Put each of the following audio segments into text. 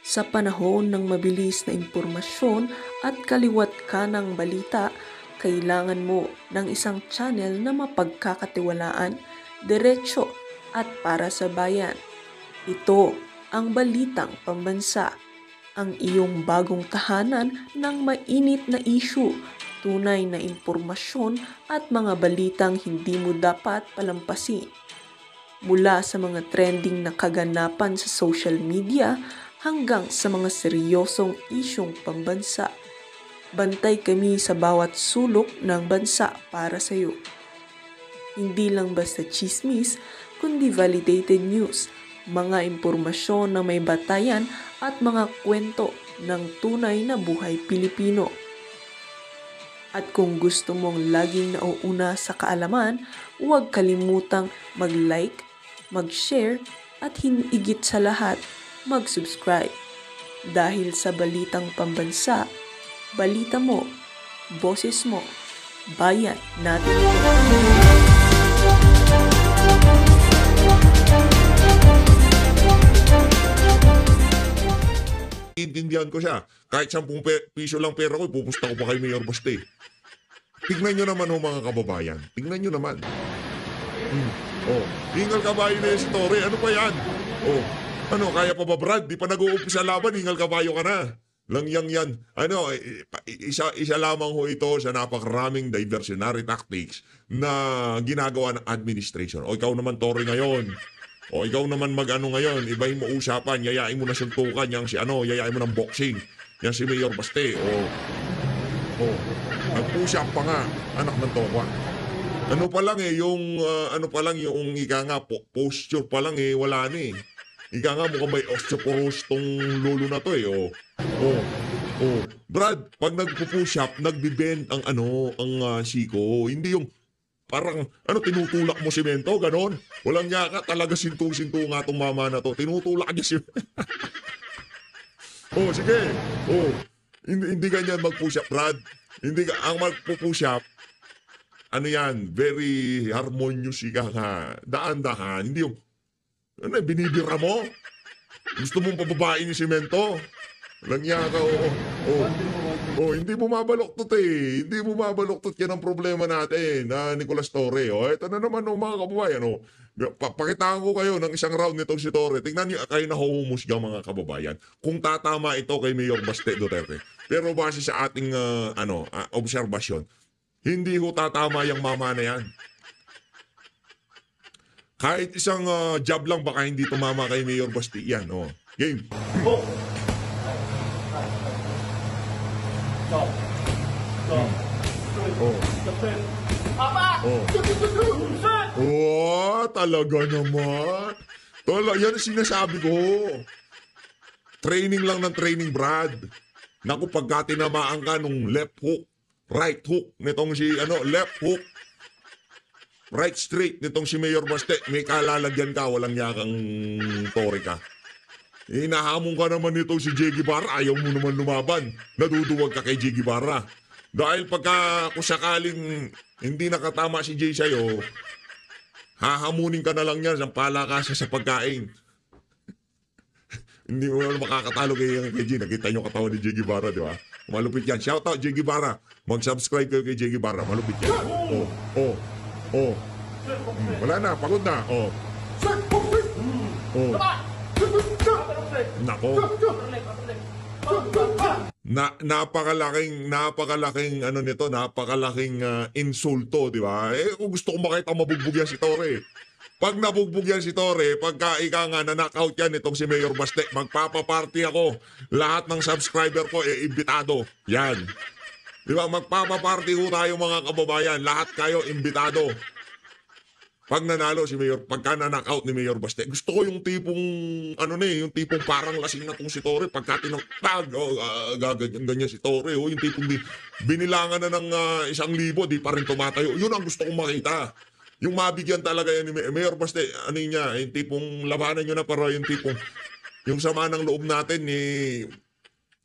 Sa panahon ng mabilis na impormasyon at kaliwat ka ng balita, kailangan mo ng isang channel na mapagkakatiwalaan, diretso at para sa bayan. Ito ang Balitang Pambansa, ang iyong bagong tahanan ng mainit na issue, tunay na impormasyon at mga balitang hindi mo dapat palampasin. Mula sa mga trending na kaganapan sa social media hanggang sa mga seryosong isyong pambansa. Bantay kami sa bawat sulok ng bansa para sa iyo. Hindi lang basta chismis, kundi validated news, mga impormasyon na may batayan at mga kwento ng tunay na buhay Pilipino. At kung gusto mong laging nauuna sa kaalaman, huwag kalimutang mag-like, mag-share at higit sa lahat, mag-subscribe. Dahil sa Balitang Pambansa, balita mo, boses mo, bayan natin ito. Intindihan ko siya. Kahit 10 piso lang pera ko, pupusta ko pa kay Mayor Baste. Tignan nyo naman ho mga kababayan. Tignan nyo naman. Hingal kabayo na yung story. Ano pa yan? Kaya pa ba Brad? Di pa nag-uumpisa laban, hingal kabayo ka na. Langyang yan. Isa lamang ho ito sa napakaraming diversionary tactics na ginagawa ng administration. O ikaw naman, Tory, ngayon. O ikaw naman mag-ano ngayon, ibahin mo usapan, yayain mo na suntukan, yang yayain mo ng boxing, yang si Mayor Baste, nag-push up pa nga, anak ng tokwa. Ano pa lang yung ika nga, posture pa lang wala na Ika nga mukhang may osteoporosis tong lolo na to Brad, pag nagpo-push up, nagbe-bend ang siko, hindi yung parang, tinutulak mo simento, ganon. Walang yaka, talaga sintu-sintu nga tong mama na to. Tinutulak niya simento. Sige. Hindi ganyan mag-push up, Brad. Ang mag-push up, very harmonious ika nga. Daan-dahan. Hindi yung, binibira mo? Gusto mong pababain yung simento? Walang yaka, hindi bumabaloktot Hindi bumabaloktot yan ang problema natin na Nicolas Torre. Ito na naman mga kababayan. Pakitaan ko kayo ng isang round nitong si Torre. Tingnan niyo kayo nahuhumusga mga kababayan. Kung tatama ito kay Mayor Baste Duterte. Pero base sa ating obserbasyon, hindi ho tatama yung mama na yan. Kahit isang jab lang baka hindi tumama kay Mayor Baste yan. Game. Talaga naman. Yan ang sinasabi ko. Training lang ng training, Brad. Naku, pagka tinamaan ka nung left hook, right hook, nitong left hook, right straight, nitong si Mayor Baste, may kalalagyan ka, walang yakang Tory ka. Hinahamon ka naman nito si Jay Guevara, ayaw mo naman lumaban. Naduduwag ka kay Jay Guevara. Dahil pagka kung sakaling hindi nakatama si Jay sa'yo, hahamunin ka na lang yan sa palakasan sa pagkain. Hindi mo na makakatalo kay Jay. Nakita nyo katawan ni Jay Guevara, di ba? Malupit yan. Shoutout Jay Guevara. Mag-subscribe kayo kay Jay Guevara. Malupit yan. Wala na, pagod na. Nako. Napakalaking insulto, di ba? Kung gusto ko makita mabugbog yan si Torre. Pag nabugbog yan si Torre, pagka ika nga na-knockout yan itong si Mayor Baste, magpapaparty ako. Lahat ng subscriber ko imbitado. Yan. Di ba? Magpapaparty ko tayo mga kababayan. Lahat kayo imbitado. Pag nanalo si Mayor, pagka na-knockout ni Mayor Baste, gusto ko yung tipong, yung tipong parang lasing na tong si Torre, pagka tinagtag, ganyan si Torre, yung tipong binilangan na ng 1,000, di pa rin tumatayo. Yun ang gusto kong makita. Yung mabigyan talaga yan ni Mayor Baste, yung tipong labanan nyo na para yung tipong, yung sama ng loob natin,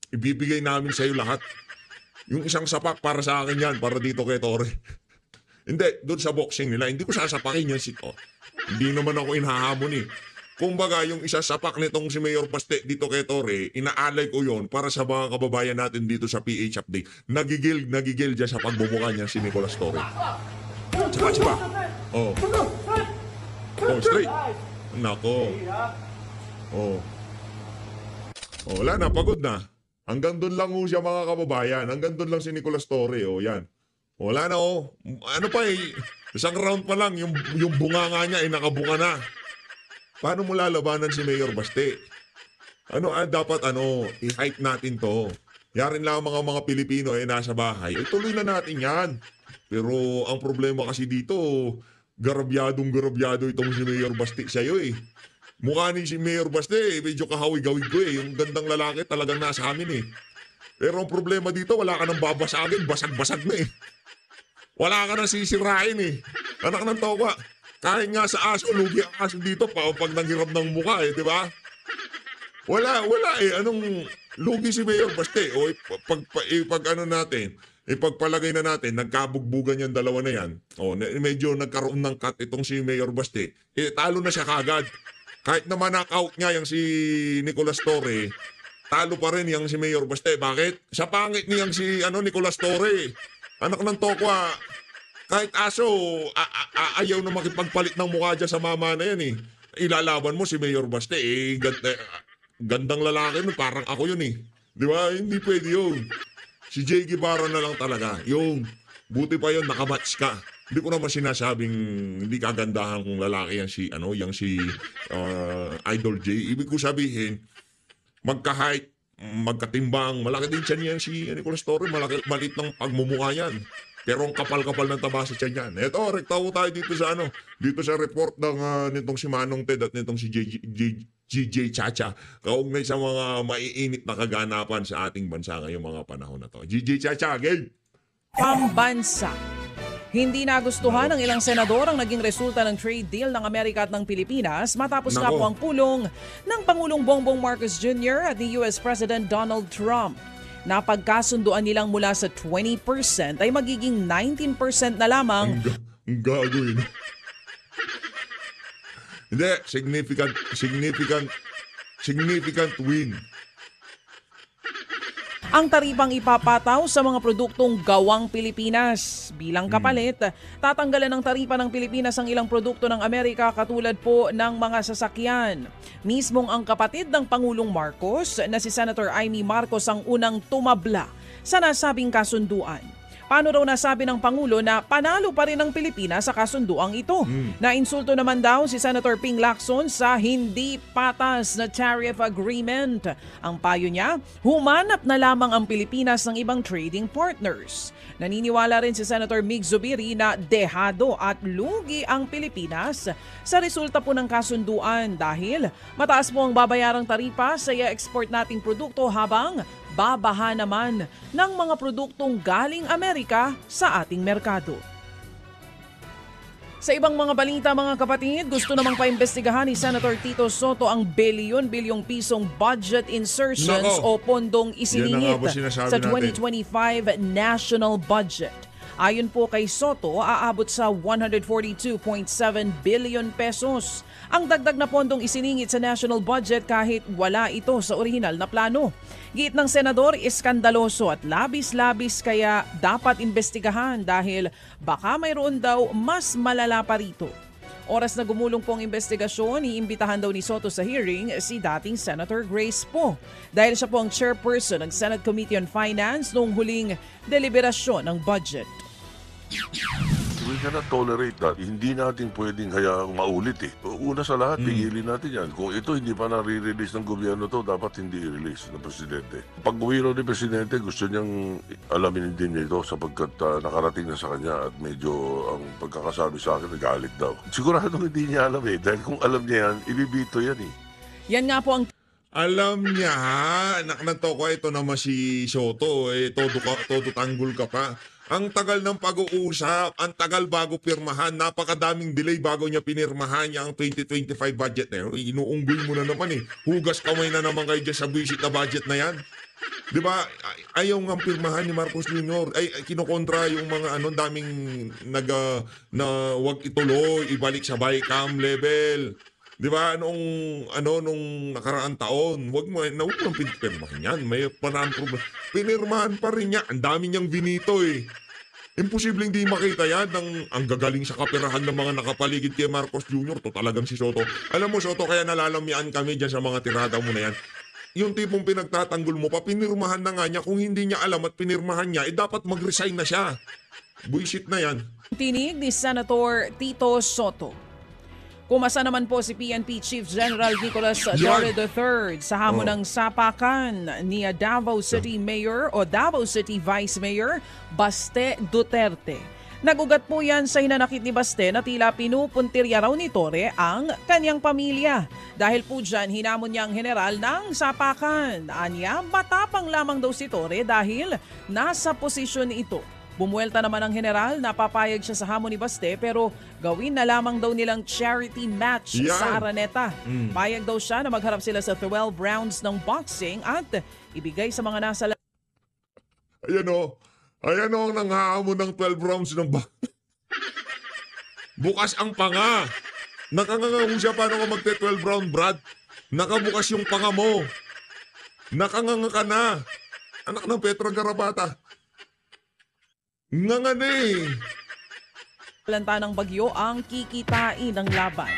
ibibigay namin sa iyo lahat. Yung isang sapak para sa akin yan, para dito kay Torre. Hindi, doon sa boxing nila, hindi ko sasapakin yan Hindi naman ako inhahamon Kumbaga, yung isasapak nitong si Mayor Baste dito kay Torre, inaalay ko yon para sa mga kababayan natin dito sa PH Update. Nagigil dyan sa pagbubuka niya si Nicolas Torre. Tsaka. Oh. Oh, straight. Nako. Oh. Oh, wala na, pagod na. Hanggang doon lang ho siya mga kababayan. Hanggang doon lang si Nicolas Torre, oh, yan. Wala na, oh. Ano pa eh, isang round pa lang, yung bunganga niya ay nakabunga na. Paano mo lalabanan si Mayor Baste? Dapat i-hype natin to. Yarin lang mga Pilipino nasa bahay. Tuloy na natin yan. Pero ang problema kasi dito, garabyado itong si Mayor Baste sa'yo eh. Mukha ni si Mayor Baste, medyo kahawig-gawig ko eh. Yung gandang lalaki talagang nasa amin eh. Pero ang problema dito, wala ka nang babasagin, basag-basag na eh. Wala ka nang sisirain eh. Anak ng toka. Kahit nga sa aso, lugi ang aso dito pag nanghiram ng mukha eh, di ba? Wala eh. Anong lugi si Mayor Baste? O ipagpalagay na natin, nagkabugbugan yung dalawa na yan. O, medyo nagkaroon ng cut itong si Mayor Baste. Talo na siya kagad. Kahit naman knock-out nga yung si Nicolas Torre, talo pa rin yung si Mayor Baste. Bakit? Sa pangit niyang si Nicolas Torre. Anak ng tokwa. Kahit aso, ayaw na makipagpalit ng mukha dyan sa mama na yan eh. Ilalaban mo si Mayor Baste eh. Gandang lalaki nun, parang ako yun eh. Di ba? Hindi pwede yun. Si Jay Guevara na lang talaga. Yung, buti pa yun, nakamatch ka. Hindi ko naman sinasabing hindi kagandahan kung lalaki yan si Idol J. Ibig ko sabihin, magka-height, magkatimbang, malaki din siya niyan si Nicolas Torre, malit ng pagmumukha yan. Pero ang kapal-kapal ng taba sa tiyan yan. Eto, rektaho tayo dito sa report ng nitong si Manong Ted at nitong si GJ Chacha. Kaugnay sa mga maiinit na kaganapan sa ating bansa ngayong mga panahon na to. GJ Chacha, game! Pambansa. Hindi nagustuhan ng ilang senador ang naging resulta ng trade deal ng Amerika at ng Pilipinas matapos nga po ang pulong ng Pangulong Bongbong Marcos Jr. at ni US President Donald Trump. Napagkasunduan nilang mula sa 20% ay magiging 19% na lamang. Ang gagawin. Hindi, significant win. Ang taripang ipapataw sa mga produktong gawang Pilipinas. Bilang kapalit, tatanggalan ng taripa ng Pilipinas ang ilang produkto ng Amerika katulad po ng mga sasakyan. Mismong ang kapatid ng Pangulong Marcos na si Senator Amy Marcos ang unang tumabla sa nasabing kasunduan. Paano raw nasabi ng Pangulo na panalo pa rin ang Pilipinas sa kasunduang ito? Nainsulto naman daw si Senator Ping Lacson sa hindi patas na tariff agreement. Ang payo niya, humanap na lamang ang Pilipinas ng ibang trading partners. Naniniwala rin si Senator Mig Zubiri na dehado at lugi ang Pilipinas sa resulta po ng kasunduan dahil mataas po ang babayarang taripa sa i-export nating produkto habang babaha naman ng mga produktong galing Amerika sa ating merkado. Sa ibang mga balita mga kapatid, gusto namang paimbestigahan ni Senator Tito Soto ang bilyon-bilyong pisong budget insertions o pondong isiningit sa 2025 national budget. Ayon po kay Soto, aabot sa 142.7 billion pesos. Ang dagdag na pondong isiningit sa national budget kahit wala ito sa orihinal na plano. Giit ng senador, iskandaloso at labis-labis kaya dapat imbestigahan dahil baka mayroon daw mas malala pa rito. Oras na gumulong po ang investigasyon, iimbitahan daw ni Soto sa hearing si dating Senator Grace Poe dahil siya po ang chairperson ng Senate Committee on Finance noong huling deliberasyon ng budget. We cannot tolerate that. Hindi natin pwedeng hayaang maulit eh. Una sa lahat, pigilin natin yan. Kung ito hindi pa nare-release ng gobyerno to, dapat hindi i-release ng Presidente. Pag uwi raw ni Presidente, gusto niyang alamin din niya ito sapagkat nakarating na sa kanya at medyo ang pagkakasabi sa akin, nagalit daw. Siguradong hindi niya alam eh. Dahil kung alam niya yan, ibibito yan eh. Yan nga po ang Alam niya ha, naknanto ko ito naman si Soto, todo tanggol ka pa. Ang tagal ng pag-uusap, ang tagal bago pirmahan, napakadaming delay bago niya pinirmahan niya ang 2025 budget na yun. Inuunggoy mo na naman eh. Hugas kamay na naman kayo dyan sa visit na budget na yan. Di ba? Ayaw nga pirmahan ni Marcos Jr. Ay kinokontra yung mga daming na wag ituloy, ibalik sa BICAM level. Di ba, nung nakaraang taon, huwag mo nang pinirmahan yan. May parang problema. Pinirmahan pa rin niya. Ang dami niyang binito eh. Imposibleng di makita yan ang gagaling sa kapirahan ng mga nakapaligid kay Marcos Jr. To talagang si Soto. Alam mo, Soto, kaya nalalamian kami dyan sa mga tirada mo na yan. Yung tipong pinagtatanggol mo pa, pinirmahan na nga niya. Kung hindi niya alam at pinirmahan niya, dapat mag-resign na siya. Buisit na yan. Tinig ni Senator Tito Soto. Kumasa naman po si PNP Chief General Nicolas Torre III sa hamon ng sapakan ni Davao City Mayor o Davao City Vice Mayor Baste Duterte. Nagugat po yan sa hinanakit ni Baste na tila pinupuntirya raw ni Torre ang kanyang pamilya. Dahil po dyan, hinamon niya ang general ng sapakan. Anya, matapang lamang daw si Torre dahil nasa posisyon ito. Bumuelta naman ang general, napapayag siya sa hamon ni Baste pero gawin na lamang daw nilang charity match sa Araneta. Payag daw siya na magharap sila sa 12 rounds ng boxing at ibigay sa mga nasa Ayan o ang nanghahamon ng 12 rounds ng bukas ang panga. Nakanganga siya paano ka magte-12 round, Brad. Nakabukas yung panga mo. Nakanganga ka na. Anak ng Petra Garabata. Nga lanta ng bagyo ang kikitain ng laban.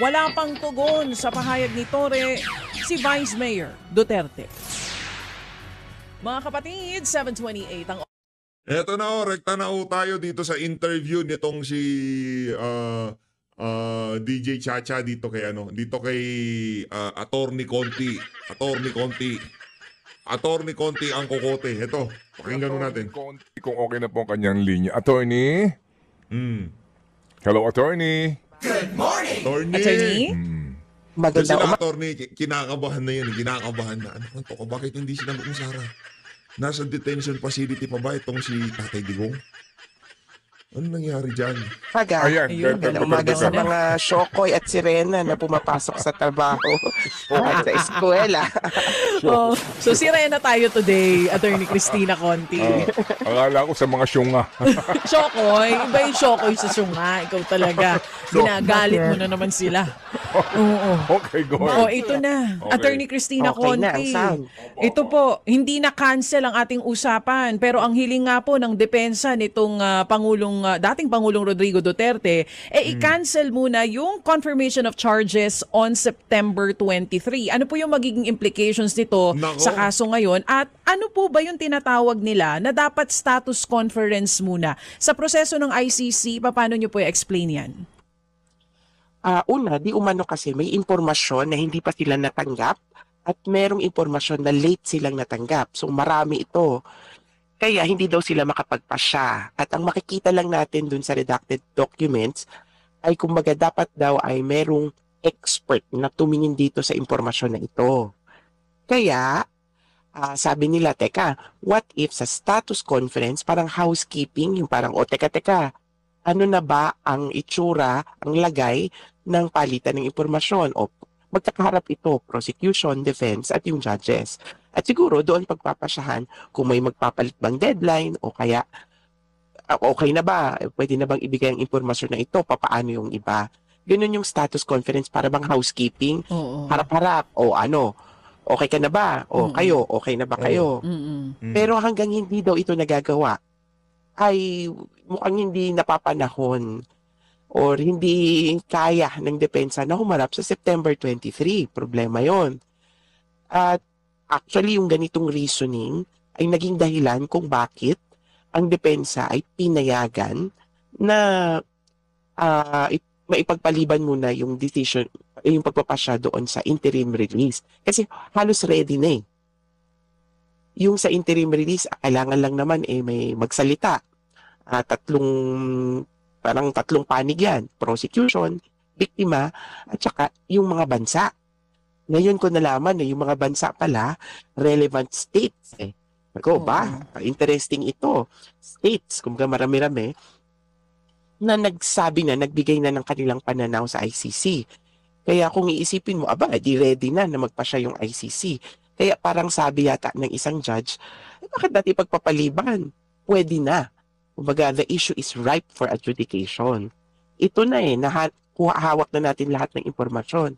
Wala pang tugon sa pahayag ni Torre si Vice Mayor Duterte. Mga kapatid, 7:28 ang Eto na rekta na tayo dito sa interview nitong si DJ Chacha dito kay Attorney Conti. Attorney Conti ang kokote. Ito, pakinggan natin. Kung okay na po ang kanyang linya. Attorney? Hello, Attorney? Good morning! attorney. Maganda Attorney, kinakabahan na yun. Kinakabahan na. Ano to? Bakit hindi sinagot ni Sarah? Nasa detention facility pa ba itong si Tatay Digong? Ano nangyari dyan? Ayan, Umaga sa mga Shokoy at Sirena na pumapasok sa trabaho at sa eskwela. So Sirena tayo today, Attorney Cristina Conti. Akala ko sa mga syunga. Shokoy, iba yung Shokoy sa syunga. Ikaw talaga. Ginagalit mo na naman sila. Oo. Okay, go ahead. Ito na. Okay. Attorney Cristina Okay na ang Conti. sound. Ito po, hindi na cancel ang ating usapan. Pero ang hiling nga po ng depensa nitong dating Pangulong Rodrigo Duterte, i-cancel muna yung confirmation of charges on September 23. Ano po yung magiging implications nito sa kaso ngayon? At ano po ba yung tinatawag nila na dapat status conference muna? Sa proseso ng ICC, paano nyo po i-explain yan? Una, di umano kasi may impormasyon na hindi pa sila natanggap at merong impormasyon na late silang natanggap. So marami ito. Kaya hindi daw sila makapagpasya. At ang makikita lang natin dun sa redacted documents ay kumbaga dapat daw ay merong expert na tumingin dito sa impormasyon na ito. Kaya sabi nila, teka, what if sa status conference parang housekeeping, yung parang teka, ano na ba ang itsura, ang lagay ng palitan ng impormasyon o magkakaharap ito, prosecution, defense at yung judges. At siguro doon pagpapasyahan kung may magpapalit bang deadline o kaya okay na ba, pwede na bang ibigay ang impormasyon na ito, papaano yung iba. Ganun yung status conference para bang housekeeping, harap-harap o okay ka na ba? O kayo, okay na ba kayo? Pero hanggang hindi daw ito nagagawa, ay mukhang hindi napapanahon or hindi kaya ng depensa na humarap sa September 23. Problema yon. At actually, yung ganitong reasoning ay naging dahilan kung bakit ang depensa ay pinayagan na maipagpaliban muna yung decision, yung pagpapasya doon sa interim release. Kasi halos ready na eh. Yung sa interim release, kailangan lang naman may magsalita. Tatlong panig yan. Prosecution, biktima, at saka yung mga bansa. Ngayon ko nalaman na yung mga bansa pala, relevant states eh. Interesting ito. States, kumbaga marami-rami, na nagbigay na ng kanilang pananaw sa ICC. Kaya kung iisipin mo, di ready na magpasya yung ICC. Kaya parang sabi yata ng isang judge, bakit dati pagpapaliban? Pwede na. Kumbaga, the issue is ripe for adjudication. Ito na hawak na natin lahat ng impormasyon.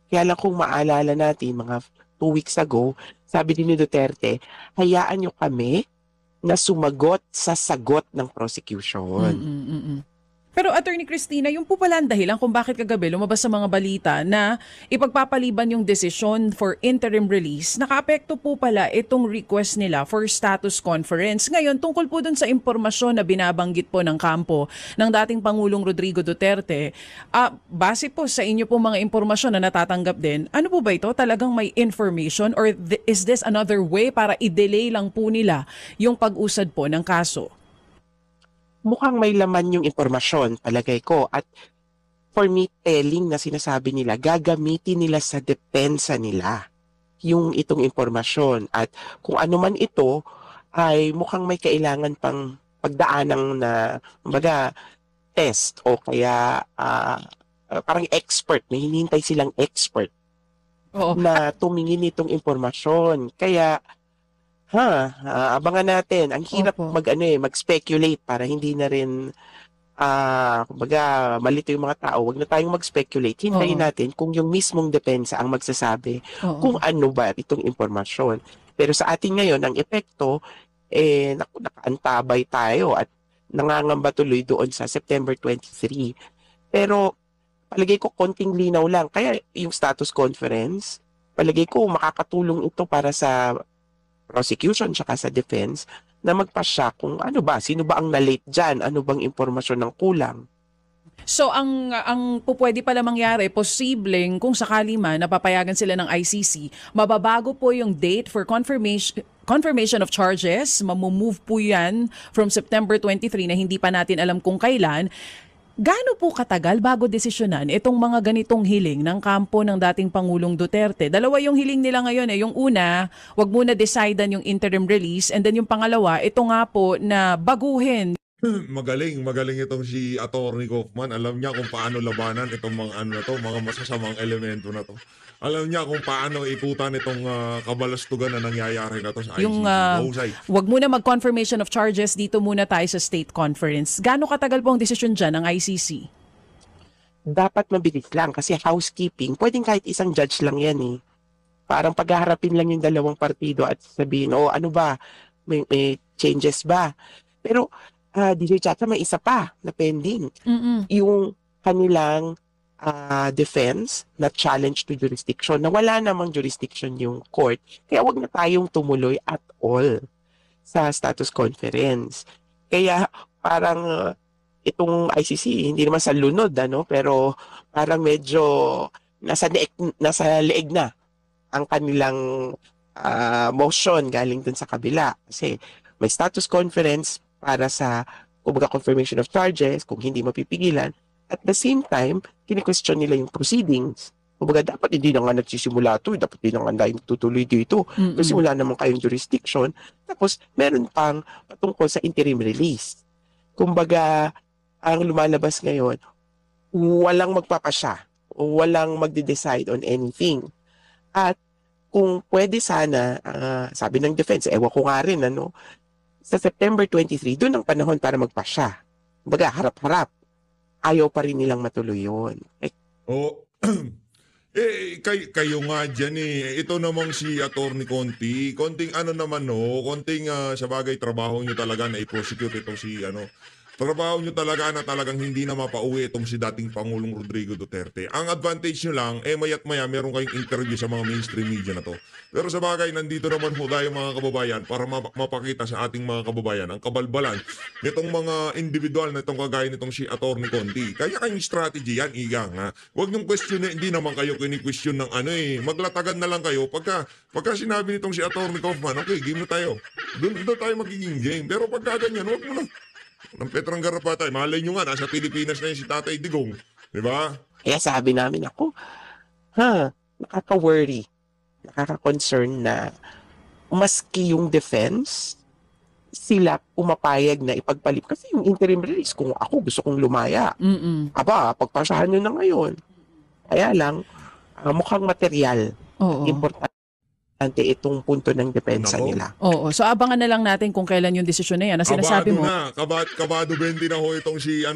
Kaya lang kung maalala natin, mga 2 weeks ago, sabi din ni Duterte, hayaan nyo kami na sumagot sa sagot ng prosecution. Pero Attorney Cristina, yung po pala ang dahilan kung bakit kagabi lumabas sa mga balita na ipagpapaliban yung desisyon for interim release, nakaapekto po pala itong request nila for status conference. Ngayon, tungkol po dun sa impormasyon na binabanggit po ng kampo ng dating Pangulong Rodrigo Duterte, base po sa inyo po mga impormasyon na natatanggap din, ano po ba ito? Talagang may information or is this another way para i-delay lang po nila yung pag-usad po ng kaso? Mukhang may laman yung impormasyon, palagay ko. At for me, telling na sinasabi nila, gagamitin nila sa depensa nila yung itong impormasyon. At kung ano man ito, ay mukhang may kailangan pang pagdaanang na, kumbaga, test o kaya parang expert. May hinihintay silang expert na tumingin itong impormasyon. Kaya, abangan natin. Ang hirap mag-speculate para hindi na rin kumbaga malito yung mga tao. Wag na tayong mag-speculate. Hintayin natin kung yung mismong depensa ang magsasabi kung ano ba itong impormasyon. Pero sa atin ngayon, ang epekto, nakaantabay tayo at nangangamba tuloy doon sa September 23. Pero palagay ko konting linaw lang. Kaya yung status conference, palagay ko makakatulong ito para sa prosecution tsaka sa defense na magpasya kung ano ba, sino ba ang na-late dyan, ano bang impormasyon ng kulang. So ang pwede pala mangyari, posibleng kung sakali man napapayagan sila ng ICC, mababago po yung date for confirmation of charges, mamumove po yan from September 23 na hindi pa natin alam kung kailan. Gaano po katagal bago desisyonan itong mga ganitong hiling ng kampo ng dating Pangulong Duterte? Dalawa yung hiling nila ngayon. Yung una, wag muna decidean yung interim release, and then yung pangalawa, ito nga po na baguhin. Magaling itong si Atty. Kaufman. Alam niya kung paano labanan itong mga mga masasamang elemento na to. Alam niya kung paano ikutan itong kabalastugan na nangyayari na to sa ICC. Yung wag muna mag-confirmation of charges, dito muna tayo sa state conference. Gaano katagal po ang desisyon dyan ng ICC? Dapat mabilis lang kasi housekeeping, pwedeng kahit isang judge lang yan eh. Parang paghaharapin lang yung dalawang partido at sabihin, ano ba, may changes ba? Pero DJ Chacha, may isa pa na pending. Yung kanilang defense na challenge to jurisdiction, na wala namang jurisdiction yung court. Kaya wag na tayong tumuloy at all sa status conference. Kaya parang itong ICC, hindi naman sa lunod, pero parang medyo nasa leeg na ang kanilang motion galing dun sa kabila. Kasi may status conference para sa confirmation of charges, kung hindi mapipigilan. At the same time, kini-question nila yung proceedings. Kumbaga, dapat hindi na nga nagsisimula ito, dapat hindi na nga tayo tutuloy dito. Kasi wala naman kayong jurisdiction. Tapos, meron pang patungkol sa interim release. Kumbaga, ang lumalabas ngayon, walang magpapasya, walang magde-decide on anything. At kung pwede sana, sabi ng defense, ewan ko nga rin, sa September 23, doon ang panahon para magpasya. Kumbaga, harap-harap. Ayaw pa rin nilang matuloy yun. Kayo nga dyan Ito namang si Atty. Conti. Konting konting sa bagay trabaho nyo talaga na i-prosecute itong si trabaho nyo talaga na talagang hindi na mapauwi itong si dating Pangulong Rodrigo Duterte. Ang advantage nyo lang, mayat maya meron kayong interview sa mga mainstream media na to. Pero sa bagay, nandito naman po tayo mga kababayan para mapakita sa ating mga kababayan ang kabalbalan nitong mga individual na itong kagaya nitong si Atty. Conti. Kaya kayong strategy yan, igang ha. Huwag niyong question hindi naman kayo kini-question ng maglatagan na lang kayo. Pagka sinabi nitong si Atty. Kaufman, okay, game na tayo. Doon tayo magiging game. Pero pagka ganyan, huwag mo na. Ng Petrang Garapatay, malay nyo nga, nasa Pilipinas na yun si Tatay Digong. Di ba? Kaya sabi namin nakaka-worry, nakaka-concern na maski yung defense, sila pumapayag na ipagpalit. Kasi yung interim release, kung ako gusto kong lumaya, pagpasahan nyo na ngayon. Kaya lang, mukhang material. Importante. itong punto ng depensa Nako. nila. Oo. So abangan na lang natin kung kailan yung desisyon na yan. Na sinasabi mo, Kabado 20 na ho itong si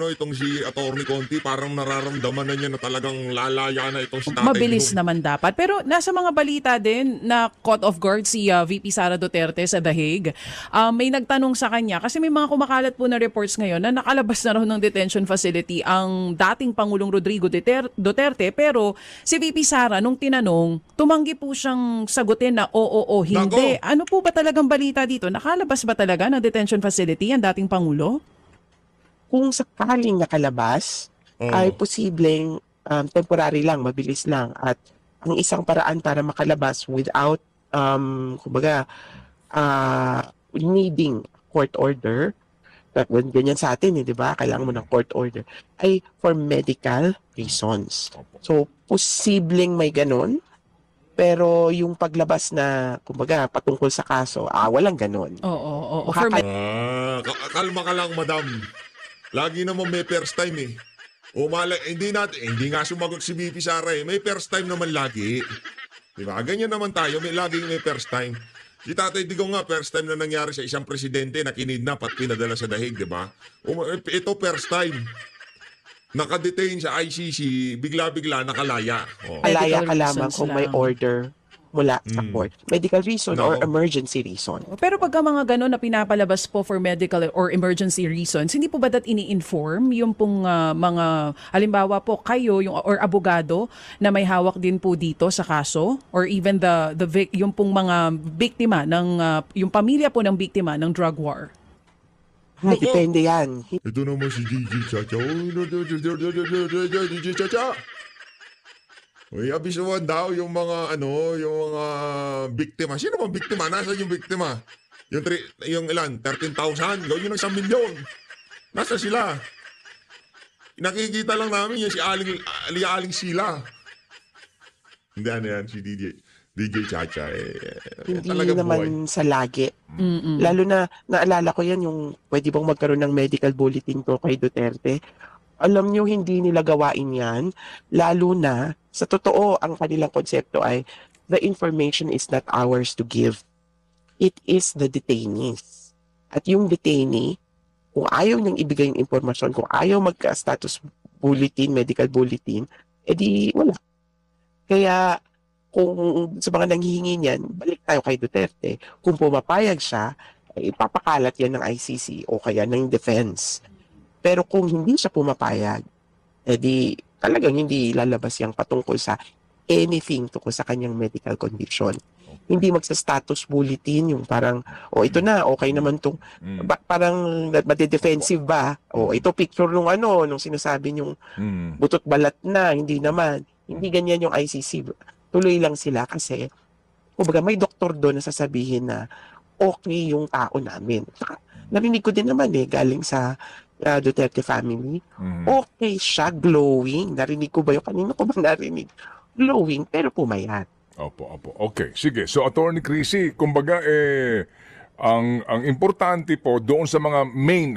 Attorney Conti, parang nararamdaman na niya na talagang lalaya na itong si Tatay mabilis Digong. naman dapat. Pero nasa mga balita din na caught off guard si VP Sara Duterte sa The Hague. May nagtanong sa kanya kasi may mga kumakalat po na reports ngayon na nakalabas na raw ng detention facility ang dating Pangulong Rodrigo Duterte, pero si VP Sara nung tinanong, tumanggi po siyang sagutin na oo, hindi. Nako. Ano po ba talagang balita dito? Nakalabas ba talaga ng detention facility ang dating Pangulo? Kung sakaling nakalabas, Oo. ay posibleng temporary lang, mabilis lang. At ang isang paraan para makalabas without, kumbaga, needing court order, ganyan sa atin, di ba? Kailangan mo ng court order, ay for medical reasons. So, posibleng may ganun, pero yung paglabas na, kumbaga, patungkol sa kaso, walang ganun. Oo. Kalma ka lang, madam. Lagi naman may first time eh. Hindi nga sumagot si VP Sara eh. May first time naman lagi. Diba? Ganyan naman tayo. Laging may first time. Si Tatay Digong nga, first time na nangyari sa isang presidente na kinidnap at pinadala sa dahig, diba? Ito first time. Nakadetain sa ICC, bigla-bigla nakalaya. Oh. Alaya Medical ka lamang reasons kung may lang. order mula sa court. Medical reason or Nako. emergency reason. Pero pagka mga gano'n na pinapalabas po for medical or emergency reasons, hindi po ba that ini-inform yung pong mga, halimbawa po kayo or abogado na may hawak din po dito sa kaso or even yung pong mga biktima ng, yung pamilya po ng biktima ng drug war? Depende yan. Ito naman si DJ Chacha. DJ Chacha. Uy, abisuhan daw yung mga biktima. Sino bang biktima? Nasaan yung biktima? Yung ilan? 13,000? Gawin yun ng 1 milyon. Nasa sila? Nakikita lang namin yan si Aling Sila. Hindi ano yan, si DJ Chacha. Hindi Talagang naman buhay. sa lagi. Lalo na, naalala ko yan yung pwede bang magkaroon ng medical bulletin to kay Duterte. Alam nyo, hindi nila gawain yan. Lalo na, sa totoo, ang kanilang konsepto ay, the information is not ours to give. It is the detainees. At yung detainee, kung ayaw niyang ibigay yung impormasyon, kung ayaw magka-status bulletin, medical bulletin, edi wala. Kaya, kung sa mga nanghihingi niyan, balik tayo kay Duterte. Kung pumapayag siya, ipapakalat yan ng ICC o kaya ng defense. Pero kung hindi siya pumapayag, edi talagang hindi lalabas yung patungkol sa anything tungkol sa kanyang medical condition. Hindi magsa-status bulletin yung parang, ito na, okay naman tong, parang madi-defensive ba? Ito picture nung nung sinasabi yung butot balat na, hindi naman. Hindi ganyan yung ICC. Tuloy lang sila kasi, kumbaga may doktor doon na sasabihin na okay yung tao namin. Saka, narinig ko din naman galing sa Duterte family. Okay siya, glowing. Narinig ko ba yung kanina ko ba narinig? Glowing, pero pumayat. Opo. Okay, sige. So, Attorney Chrissy, kumbaga ang importante po doon sa mga main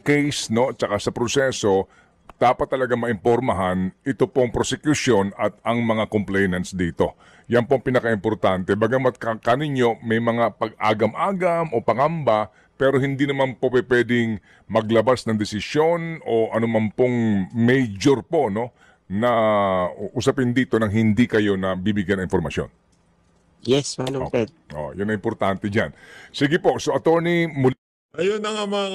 case, no, tsaka sa proseso, dapat talaga maimpormahan ito pong prosecution at ang mga complainants dito. Yan pong pinaka-importante. Bagamat kaninyo may mga pag-agam-agam o pangamba, pero hindi naman po pwedeng maglabas ng desisyon o anuman pong major po, no, na usapin dito nang hindi kayo na bibigyan ng informasyon. Yes, Manong Ted. Yan ang importante dyan. Sige po, so Attorney, Ayun na nga mga